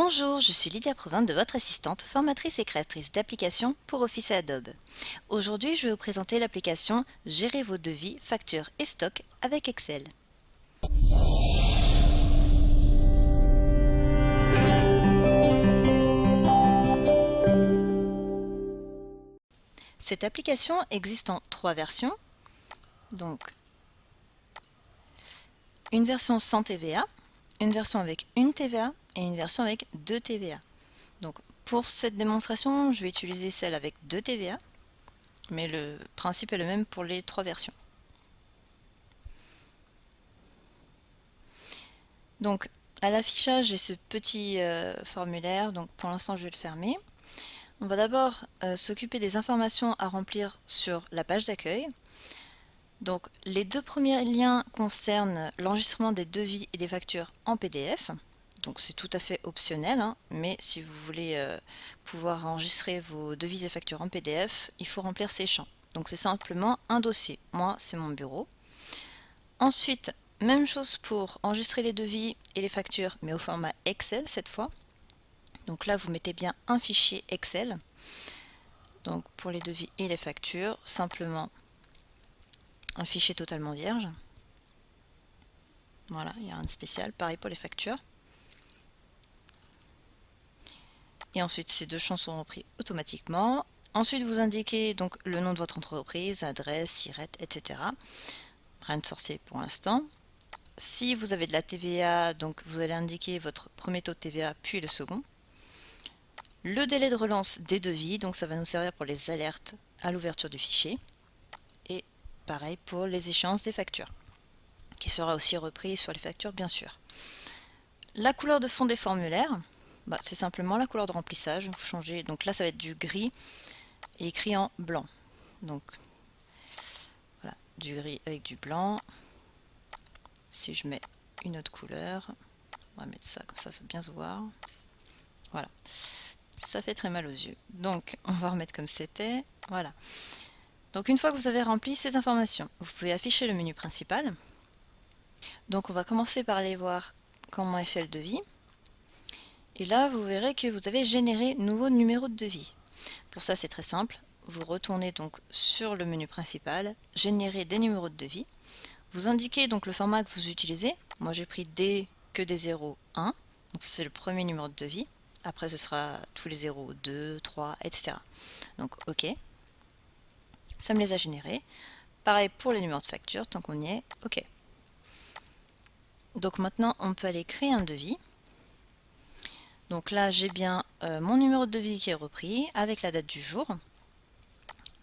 Bonjour, je suis Lydia Provin de votre assistante, formatrice et créatrice d'applications pour Office et Adobe. Aujourd'hui, je vais vous présenter l'application Gérer vos devis, factures et stocks avec Excel. Cette application existe en 3 versions. Donc, une version sans TVA, une version avec une TVA et une version avec 2 TVA. Donc, pour cette démonstration, je vais utiliser celle avec 2 TVA, mais le principe est le même pour les 3 versions. Donc, à l'affichage, j'ai ce petit formulaire, donc pour l'instant je vais le fermer. On va d'abord s'occuper des informations à remplir sur la page d'accueil. Donc, les 2 premiers liens concernent l'enregistrement des devis et des factures en PDF. Donc, c'est tout à fait optionnel, hein, mais si vous voulez pouvoir enregistrer vos devis et factures en PDF, il faut remplir ces champs. Donc, c'est simplement un dossier. Moi, c'est mon bureau. Ensuite, même chose pour enregistrer les devis et les factures, mais au format Excel cette fois. Donc là, vous mettez bien un fichier Excel. Donc pour les devis et les factures, simplement un fichier totalement vierge. Voilà, il n'y a rien de spécial. Pareil pour les factures. Et ensuite, ces 2 champs sont repris automatiquement. Ensuite, vous indiquez donc le nom de votre entreprise, adresse, SIRET, etc. Rien de sorcier pour l'instant. Si vous avez de la TVA, donc vous allez indiquer votre premier taux de TVA puis le second. Le délai de relance des devis, donc ça va nous servir pour les alertes à l'ouverture du fichier. Et pareil pour les échéances des factures, qui sera aussi repris sur les factures bien sûr. La couleur de fond des formulaires, c'est simplement la couleur de remplissage. Vous changez, donc là ça va être du gris et écrit en blanc. Donc voilà, du gris avec du blanc. Si je mets une autre couleur, on va mettre ça comme ça va bien se voir. Voilà. Ça fait très mal aux yeux. Donc, on va remettre comme c'était. Voilà. Donc, une fois que vous avez rempli ces informations, vous pouvez afficher le menu principal. Donc, on va commencer par aller voir comment est fait le devis. Et là, vous verrez que vous avez généré nouveau numéro de devis. Pour ça, c'est très simple. Vous retournez donc sur le menu principal, générer des numéros de devis. Vous indiquez donc le format que vous utilisez. Moi, j'ai pris que des 0, 1. Donc, c'est le premier numéro de devis. Après, ce sera tous les 0, 2, 3, etc. Donc, OK. Ça me les a générés. Pareil pour les numéros de facture, tant qu'on y est, OK. Donc maintenant, on peut aller créer un devis. Donc là, j'ai bien mon numéro de devis qui est repris avec la date du jour.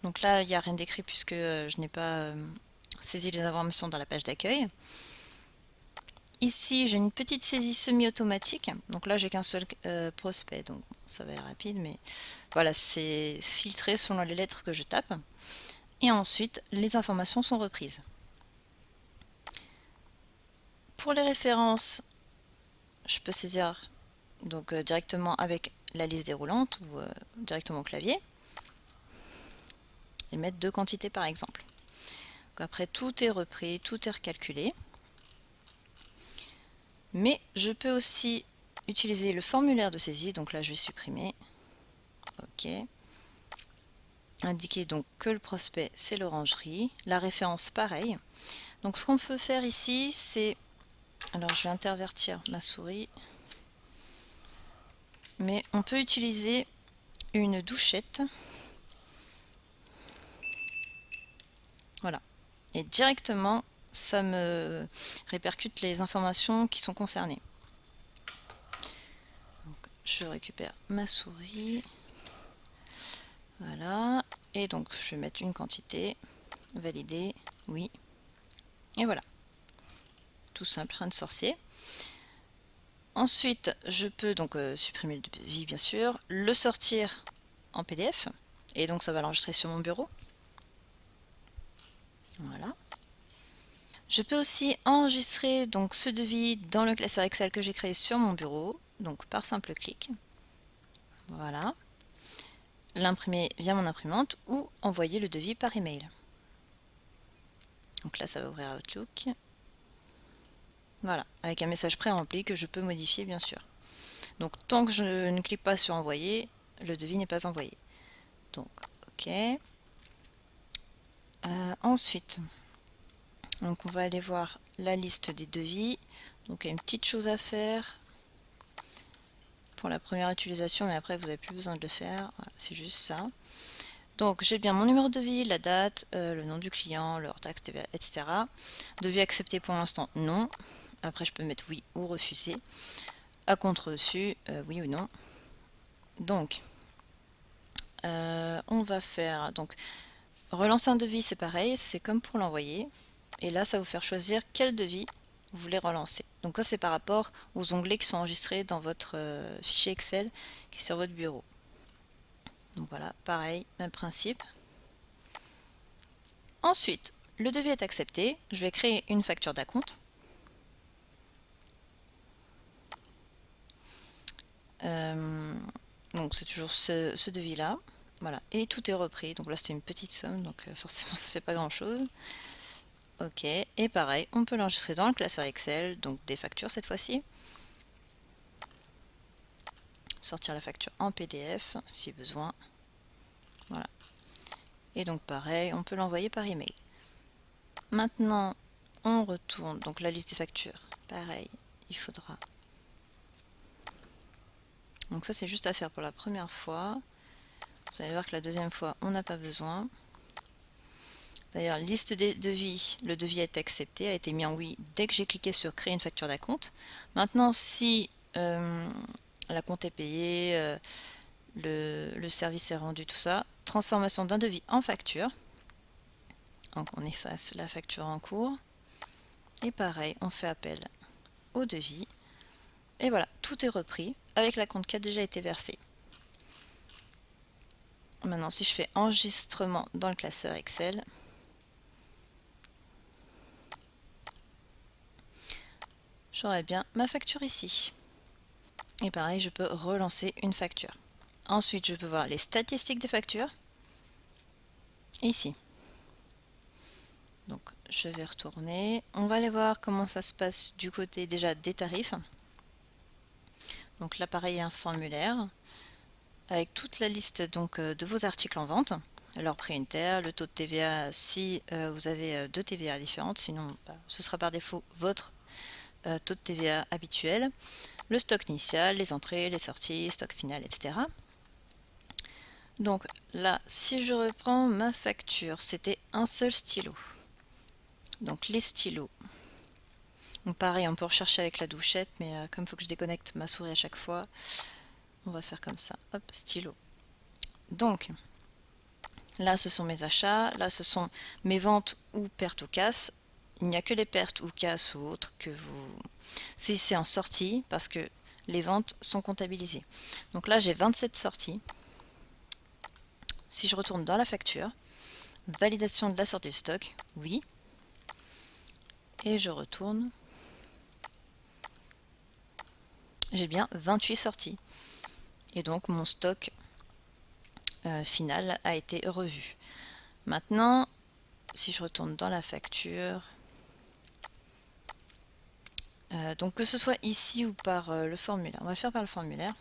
Donc là, il n'y a rien d'écrit puisque je n'ai pas saisi les informations dans la page d'accueil. Ici, j'ai une petite saisie semi-automatique. Donc là, j'ai qu'un seul prospect, donc ça va être rapide, mais voilà, c'est filtré selon les lettres que je tape. Et ensuite, les informations sont reprises. Pour les références, je peux saisir donc directement avec la liste déroulante ou directement au clavier et mettre 2 quantités par exemple. Donc après, tout est repris, tout est recalculé. Mais je peux aussi utiliser le formulaire de saisie, donc là je vais supprimer. OK. Indiquer donc que le prospect c'est l'orangerie, la référence pareil. Donc ce qu'on peut faire ici, c'est, alors je vais intervertir ma souris, mais on peut utiliser une douchette. Voilà. Et directement, ça me répercute les informations qui sont concernées. Donc, je récupère ma souris. Voilà. Et donc, je vais mettre une quantité. Valider. Oui. Et voilà. Tout simple, rien de sorcier. Ensuite, je peux donc supprimer le devis, bien sûr, le sortir en PDF. Et donc, ça va l'enregistrer sur mon bureau. Voilà. Je peux aussi enregistrer donc ce devis dans le classeur Excel que j'ai créé sur mon bureau, donc par simple clic. Voilà. L'imprimer via mon imprimante ou envoyer le devis par email. Donc là, ça va ouvrir Outlook. Voilà, avec un message pré-rempli que je peux modifier bien sûr. Donc tant que je ne clique pas sur envoyer, le devis n'est pas envoyé. Donc ok. Ensuite, donc on va aller voir la liste des devis. Donc il y a une petite chose à faire pour la première utilisation, mais après vous n'avez plus besoin de le faire. Voilà, c'est juste ça. Donc j'ai bien mon numéro de devis, la date, le nom du client, leur taxe, TVA, etc. Devis accepté pour l'instant, non. Après je peux mettre oui ou refuser. À compte reçu, oui ou non. Donc on va faire donc relancer un devis, c'est pareil, c'est comme pour l'envoyer. Et là, ça va vous faire choisir quel devis vous voulez relancer. Donc ça, c'est par rapport aux onglets qui sont enregistrés dans votre fichier Excel qui est sur votre bureau. Donc voilà, pareil, même principe. Ensuite, le devis est accepté. Je vais créer une facture d'acompte. Donc c'est toujours ce devis-là. Voilà, et tout est repris. Donc là, c'était une petite somme, donc forcément, ça fait pas grand-chose. Ok, et pareil, on peut l'enregistrer dans le classeur Excel, donc des factures cette fois-ci. Sortir la facture en PDF si besoin. Voilà. Et donc pareil, on peut l'envoyer par email. Maintenant, on retourne, donc la liste des factures. Pareil, il faudra. Donc ça, c'est juste à faire pour la première fois. Vous allez voir que la deuxième fois, on n'a pas besoin. D'ailleurs, liste des devis, le devis a été accepté, a été mis en oui dès que j'ai cliqué sur créer une facture d'acompte. Maintenant, si la compte est payée, le service est rendu, tout ça, transformation d'un devis en facture. Donc on efface la facture en cours. Et pareil, on fait appel au devis. Et voilà, tout est repris avec la compte qui a déjà été versée. Maintenant, si je fais enregistrement dans le classeur Excel, j'aurai bien ma facture ici. Et pareil, je peux relancer une facture. Ensuite, je peux voir les statistiques des factures. Ici. Donc, je vais retourner. On va aller voir comment ça se passe du côté déjà des tarifs. Donc là, pareil, un formulaire avec toute la liste donc, de vos articles en vente, leur prix unitaire, le taux de TVA si vous avez deux TVA différentes, sinon ce sera par défaut votre taux de TVA habituel, le stock initial, les entrées, les sorties, stock final, etc. Donc là, si je reprends ma facture, c'était un seul stylo. Donc les stylos. Donc pareil, on peut rechercher avec la douchette, mais comme il faut que je déconnecte ma souris à chaque fois, on va faire comme ça. Hop, stylo. Donc, là, ce sont mes achats. Là, ce sont mes ventes ou pertes ou casses. Il n'y a que les pertes ou casses ou autres que vous saisissez en sortie parce que les ventes sont comptabilisées. Donc là, j'ai 27 sorties. Si je retourne dans la facture, validation de la sortie de stock, oui. Et je retourne. J'ai bien 28 sorties. Et donc, mon stock final a été revu. Maintenant, si je retourne dans la facture, donc que ce soit ici ou par le formulaire, on va le faire par le formulaire.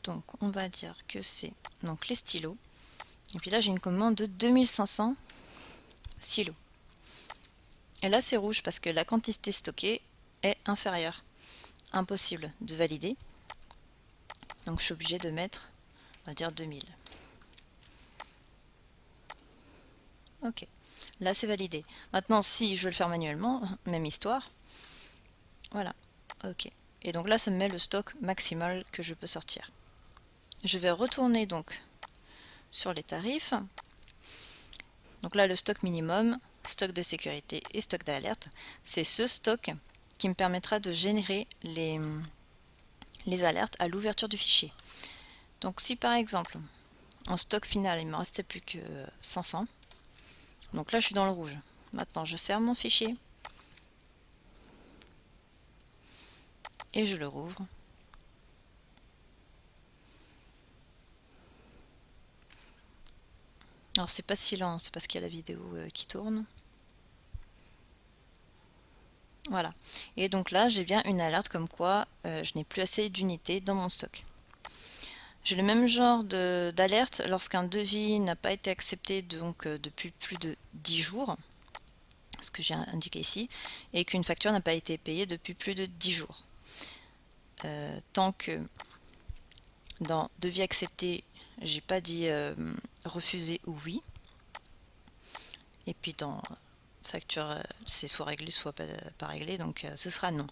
Donc on va dire que c'est donc les stylos. Et puis là j'ai une commande de 2500 stylos. Et là c'est rouge parce que la quantité stockée est inférieure. Impossible de valider. Donc je suis obligée de mettre, on va dire 2000. Ok, là c'est validé. Maintenant si je veux le faire manuellement, même histoire. Voilà, ok. Et donc là ça me met le stock maximal que je peux sortir. Je vais retourner donc sur les tarifs. Donc là le stock minimum, stock de sécurité et stock d'alerte, c'est ce stock qui me permettra de générer les alertes à l'ouverture du fichier. Donc si par exemple en stock final il ne me restait plus que 500, donc là je suis dans le rouge. Maintenant je ferme mon fichier et je le rouvre. Alors c'est pas si lent, c'est parce qu'il y a la vidéo qui tourne. Voilà. Et donc là, j'ai bien une alerte comme quoi je n'ai plus assez d'unités dans mon stock. J'ai le même genre d'alerte lorsqu'un devis n'a pas été accepté donc, depuis plus de 10 jours, ce que j'ai indiqué ici, et qu'une facture n'a pas été payée depuis plus de 10 jours. Tant que dans devis accepté, j'ai pas dit refuser ou oui, et puis dans facture, c'est soit réglé soit pas réglé, donc ce sera non.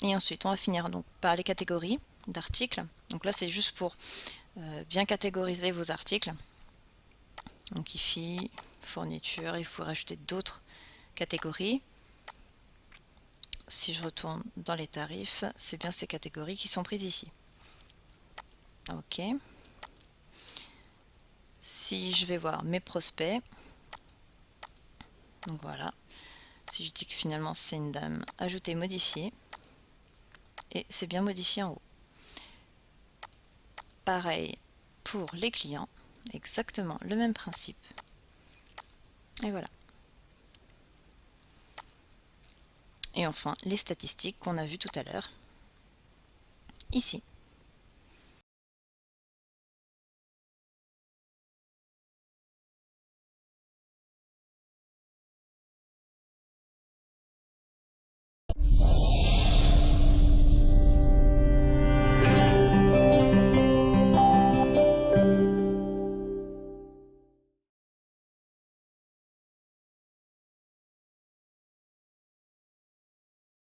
Et ensuite, on va finir donc par les catégories d'articles. Donc là, c'est juste pour bien catégoriser vos articles. Donc IFI, fourniture, il faut rajouter d'autres catégories. Si je retourne dans les tarifs, c'est bien ces catégories qui sont prises ici. Ok. Si je vais voir mes prospects, donc voilà. Si je dis que finalement c'est une dame, ajouter, modifier, et c'est bien modifié en haut. Pareil pour les clients, exactement le même principe. Et voilà. Et enfin, les statistiques qu'on a vues tout à l'heure, ici.